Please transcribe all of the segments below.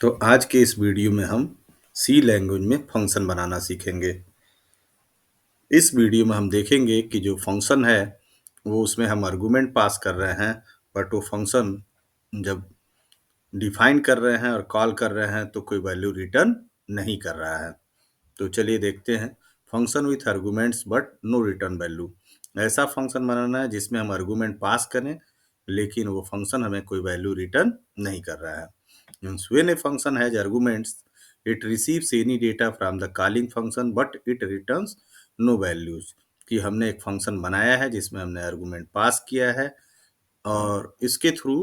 तो आज के इस वीडियो में हम सी लैंग्वेज में फंक्शन बनाना सीखेंगे। इस वीडियो में हम देखेंगे कि जो फंक्शन है वो उसमें हम आर्गुमेंट पास कर रहे हैं, बट वो फंक्शन जब डिफाइन कर रहे हैं और कॉल कर रहे हैं तो कोई वैल्यू रिटर्न नहीं कर रहा है। तो चलिए देखते हैं। Function with arguments but no return value. ऐसा फंक्शन बनाना है जिसमें हम आर्गुमेंट पास करें लेकिन वो फंक्शन हमें कोई वैल्यू रिटर्न नहीं कर रहा है। Means when a function has arguments, it receives any data from the calling function but it returns no values। कि हमने एक फंक्शन बनाया है जिसमें हमने आर्गुमेंट पास किया है और इसके थ्रू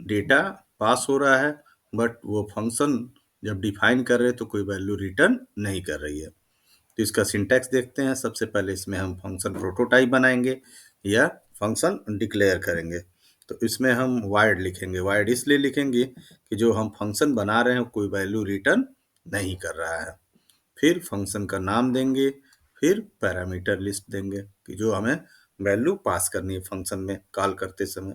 डेटा पास हो रहा है, बट वो फंक्शन जब डिफाइन कर रहे हैं तो कोई वैल्यू रिटर्न नहीं कर रही है। तो इसका सिंटैक्स देखते हैं। सबसे पहले इसमें हम फंक्शन प्रोटोटाइप बनाएंगे या फंक्शन डिक्लेयर करेंगे। तो इसमें हम वाइड लिखेंगे। वाइड इसलिए लिखेंगे कि जो हम फंक्शन बना रहे हैं कोई वैल्यू रिटर्न नहीं कर रहा है। फिर फंक्शन का नाम देंगे, फिर पैरामीटर लिस्ट देंगे कि जो हमें वैल्यू पास करनी है फंक्शन में कॉल करते समय।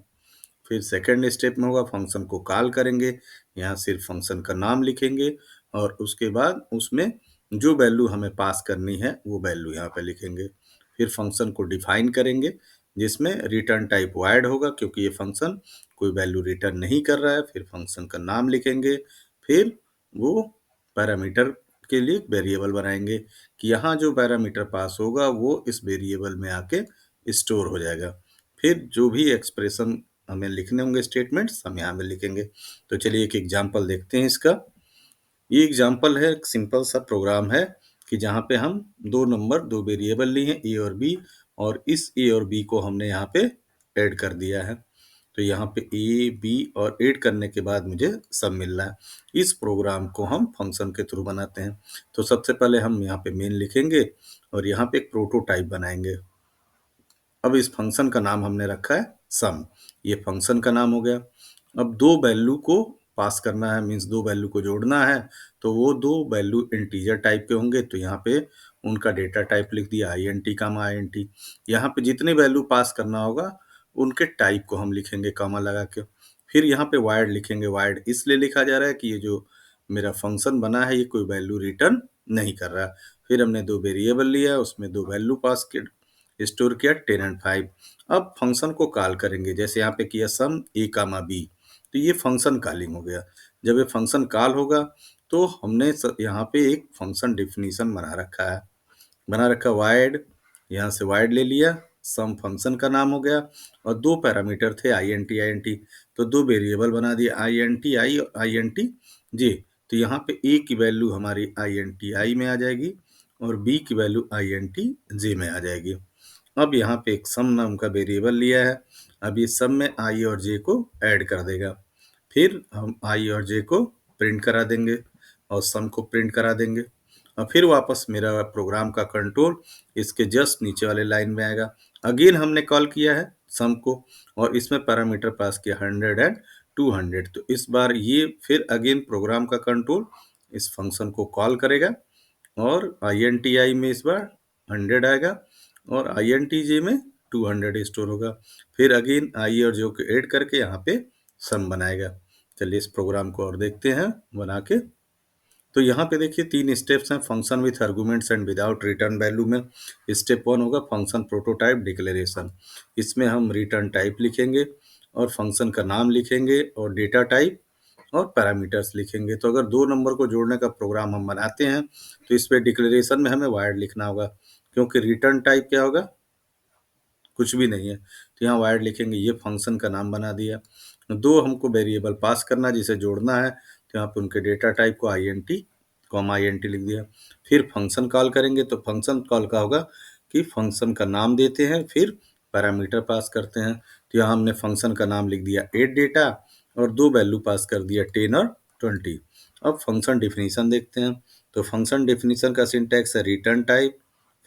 फिर सेकेंड स्टेप में होगा फंक्शन को कॉल करेंगे, यहाँ सिर्फ फंक्शन का नाम लिखेंगे और उसके बाद उसमें जो वैल्यू हमें पास करनी है वो वैल्यू यहाँ पे लिखेंगे। फिर फंक्शन को डिफाइन करेंगे जिसमें रिटर्न टाइप वाइड होगा क्योंकि ये फंक्शन कोई वैल्यू रिटर्न नहीं कर रहा है। फिर फंक्शन का नाम लिखेंगे, फिर वो पैरामीटर के लिए वेरिएबल बनाएंगे कि यहाँ जो पैरामीटर पास होगा वो इस वेरिएबल में आके स्टोर हो जाएगा। फिर जो भी एक्सप्रेशन हमें लिखने होंगे स्टेटमेंट्स हम यहाँ में लिखेंगे। तो चलिए एक एग्जांपल देखते हैं इसका। ये एग्जांपल है, एक सिंपल सा प्रोग्राम है कि जहाँ पे हम दो वेरिएबल लिए हैं ए और बी, और इस ए और बी को हमने यहाँ पे ऐड कर दिया है। तो यहाँ पे ए बी और ऐड करने के बाद मुझे सब मिल रहा है। इस प्रोग्राम को हम फंक्शन के थ्रू बनाते हैं। तो सबसे पहले हम यहाँ पे मेन लिखेंगे और यहाँ पे एक प्रोटोटाइप बनाएंगे। अब इस फंक्शन का नाम हमने रखा है सम। ये फंक्शन का नाम हो गया। अब दो वैल्यू को पास करना है, मीन्स दो वैल्यू को जोड़ना है। तो वो दो वैल्यू इंटीजर टाइप के होंगे, तो यहाँ पे उनका डेटा टाइप लिख दिया INT कामा INT। यहाँ पे जितने वैल्यू पास करना होगा उनके टाइप को हम लिखेंगे कामा लगा के। फिर यहाँ पे वाइड लिखेंगे। वाइड इसलिए लिखा जा रहा है कि ये जो मेरा फंक्शन बना है ये कोई वैल्यू रिटर्न नहीं कर रहा। फिर हमने दो वेरिएबल लिया, उसमें दो वैल्यू पास स्टोर किया 10 और 5। अब फंक्शन को कॉल करेंगे, जैसे यहाँ पे किया सम ए कामा बी, तो ये फंक्शन कॉलिंग हो गया। जब ये फंक्शन कॉल होगा तो हमने यहाँ पे एक फंक्शन डिफिनीशन बना रखा वाइड। यहाँ से वाइड ले लिया, सम फंक्शन का नाम हो गया और दो पैरामीटर थे INT तो दो वेरिएबल बना दिया INT आई और INT जे। तो यहाँ पे ए की वैल्यू हमारी INT आई में आ जाएगी और बी की वैल्यू INT जे में आ जाएगी। अब यहाँ पे एक सम नाम का वेरिएबल लिया है। अब ये सम में आई और जे को ऐड कर देगा। फिर हम आई और जे को प्रिंट करा देंगे और सम को प्रिंट करा देंगे। और फिर वापस मेरा प्रोग्राम का कंट्रोल इसके जस्ट नीचे वाले लाइन में आएगा। अगेन हमने कॉल किया है सम को और इसमें पैरामीटर पास किया 100 एंड 200। तो इस बार ये फिर अगेन प्रोग्राम का कंट्रोल इस फंक्शन को कॉल करेगा और INTI में इस बार 100 आएगा और INTJ में 200 स्टोर होगा। फिर अगेन आई और जे को ऐड करके यहाँ पे सम बनाएगा। चलिए इस प्रोग्राम को और देखते हैं बना के। तो यहाँ पे देखिए तीन स्टेप्स हैं function with arguments and without return value में। स्टेप 1 होगा फंक्शन प्रोटोटाइप डिक्लेरेशन। इसमें हम रिटर्न टाइप लिखेंगे और फंक्शन का नाम लिखेंगे और डेटा टाइप और पैरामीटर्स लिखेंगे। तो अगर दो नंबर को जोड़ने का प्रोग्राम हम बनाते हैं तो इस पे डिक्लेरेशन में हमें वाइड लिखना होगा क्योंकि रिटर्न टाइप क्या होगा, कुछ भी नहीं है। तो यहाँ वाइड लिखेंगे, ये फंक्शन का नाम बना दिया। दो हमको वेरिएबल पास करना जिसे जोड़ना है, तो यहाँ पे उनके डेटा टाइप को INT कॉमा INT लिख दिया। फिर फंक्शन कॉल करेंगे तो फंक्शन कॉल का होगा कि फंक्शन का नाम देते हैं फिर पैरामीटर पास करते हैं। तो यहाँ हमने फंक्शन का नाम लिख दिया 8 डेटा और दो वैल्यू पास कर दिया 10 और 20। अब फंक्शन डिफिनीशन देखते हैं। तो फंक्शन डिफिनीशन का सिंटैक्स है रिटर्न टाइप,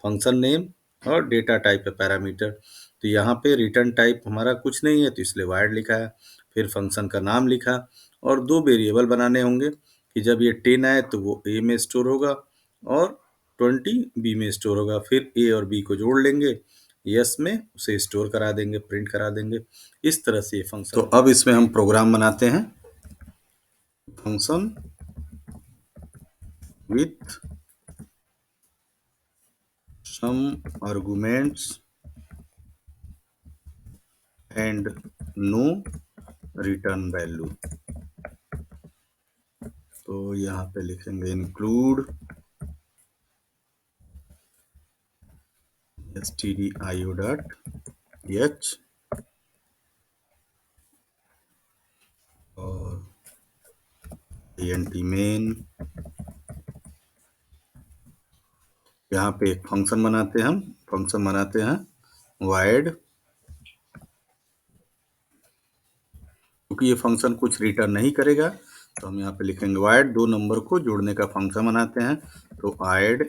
फंक्शन नेम और डेटा टाइप है पैरामीटर। तो यहाँ पे रिटर्न टाइप हमारा कुछ नहीं है तो इसलिए वाइड लिखा है। फिर फंक्शन का नाम लिखा और दो वेरिएबल बनाने होंगे कि जब ये 10 आए तो वो ए में स्टोर होगा और 20 बी में स्टोर होगा। फिर ए और बी को जोड़ लेंगे, यस में उसे स्टोर करा देंगे, प्रिंट करा देंगे। इस तरह से ये फंक्शन। तो अब इसमें हम प्रोग्राम बनाते हैं function with some arguments and no return value। तो यहाँ पे लिखेंगे इंक्लूड stdio डॉट h और int main। यहाँ पे एक फंक्शन बनाते हैं, void, क्योंकि ये फंक्शन कुछ रिटर्न नहीं करेगा तो हम यहाँ पे लिखेंगे void, दो नंबर को जोड़ने का फंक्शन बनाते हैं। तो add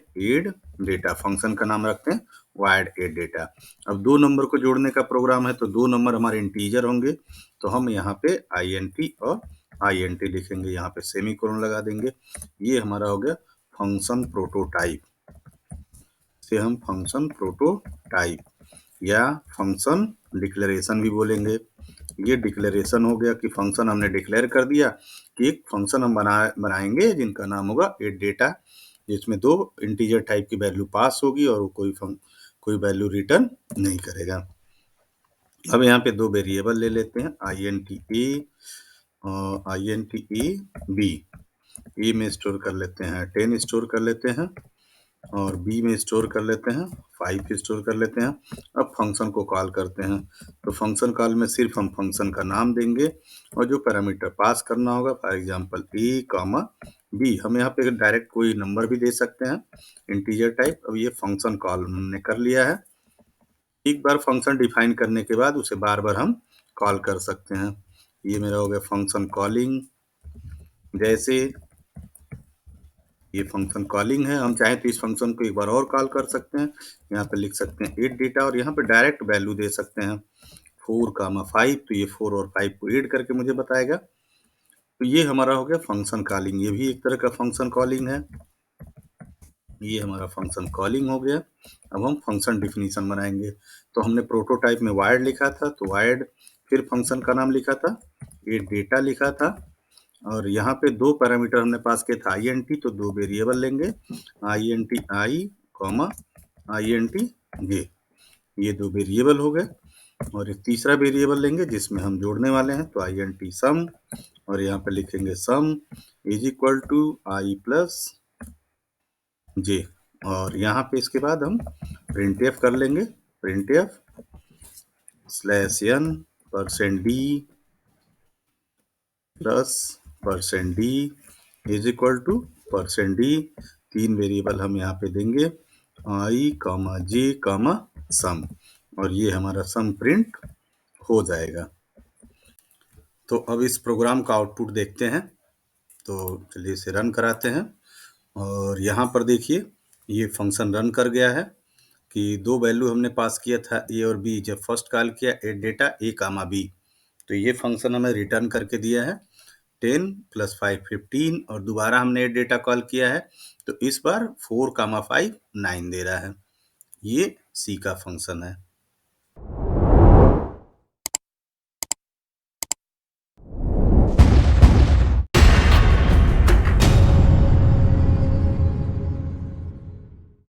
data, फंक्शन का नाम रखते हैं void add data। अब दो नंबर को जोड़ने का प्रोग्राम है तो दो नंबर हमारे इंटीजर होंगे, तो हम यहाँ पे int और int लिखेंगे, यहाँ पे सेमीकोलन लगा देंगे। ये हमारा हो गया फंक्शन प्रोटोटाइप, से हम फंक्शन प्रोटोटाइप या फंक्शन डिक्लेरेशन भी बोलेंगे। ये डिक्लेरेशन हो गया कि फंक्शन हमने डिक्लेयर कर दिया कि एक फंक्शन हम बनाएंगे जिनका नाम होगा एड डेटा, जिसमें दो इंटीजर टाइप की वैल्यू पास होगी और वो कोई वैल्यू रिटर्न नहीं करेगा। अब यहाँ पे दो वेरिएबल ले लेते हैं, int a और int a b। ए में स्टोर कर लेते हैं 10 स्टोर कर लेते हैं और बी में स्टोर कर लेते हैं 5 स्टोर कर लेते हैं। अब फंक्शन को कॉल करते हैं, तो फंक्शन कॉल में सिर्फ हम फंक्शन का नाम देंगे और जो पैरामीटर पास करना होगा, for example A comma B, हम यहाँ पे डायरेक्ट कोई नंबर भी दे सकते हैं इंटीजर टाइप। अब ये फंक्शन कॉल हमने कर लिया है। एक बार फंक्शन डिफाइन करने के बाद उसे बार बार हम कॉल कर सकते हैं। ये मेरा हो गया फंक्शन कॉलिंग। जैसे ये फंक्शन कॉलिंग है, हम चाहें तो इस फंक्शन को एक बार और कॉल कर सकते हैं। यहाँ पे लिख सकते हैं एड डेटा और यहाँ पे डायरेक्ट वैल्यू दे सकते हैं 4, 5, तो ये 4 और 5 को एड करके मुझे बताएगा। तो ये हमारा हो गया फंक्शन कॉलिंग, ये भी एक तरह का फंक्शन कॉलिंग है। ये हमारा फंक्शन कॉलिंग हो गया। अब हम फंक्शन डिफिनीशन बनाएंगे। तो हमने प्रोटोटाइप में वायर्ड लिखा था, तो वायर्ड, फिर फंक्शन का नाम लिखा था, एड डेटा लिखा था और यहाँ पे दो पैरामीटर हमने पास किए थे int, तो दो वेरिएबल लेंगे int i comma int j, ये दो वेरिएबल हो गए। और एक तीसरा वेरिएबल लेंगे जिसमें हम जोड़ने वाले हैं, तो int sum और यहाँ पे लिखेंगे sum is equal to i plus j और यहाँ पे इसके बाद हम printf कर लेंगे, printf /n%d plus %d is equal to %d। तीन वेरिएबल हम यहाँ पे देंगे i comma j comma sum और ये हमारा सम प्रिंट हो जाएगा। तो अब इस प्रोग्राम का आउटपुट देखते हैं। तो चलिए इसे रन कराते हैं और यहाँ पर देखिए ये फंक्शन रन कर गया है कि दो वैल्यू हमने पास किया था ए और बी। जब फर्स्ट कॉल किया एड डेटा ए कामा बी, तो ये फंक्शन हमें रिटर्न करके दिया है 10 + 5 15 और दोबारा हमने एड डेटा कॉल किया है तो इस बार 4, 5 9 दे रहा है। ये सी का फंक्शन है।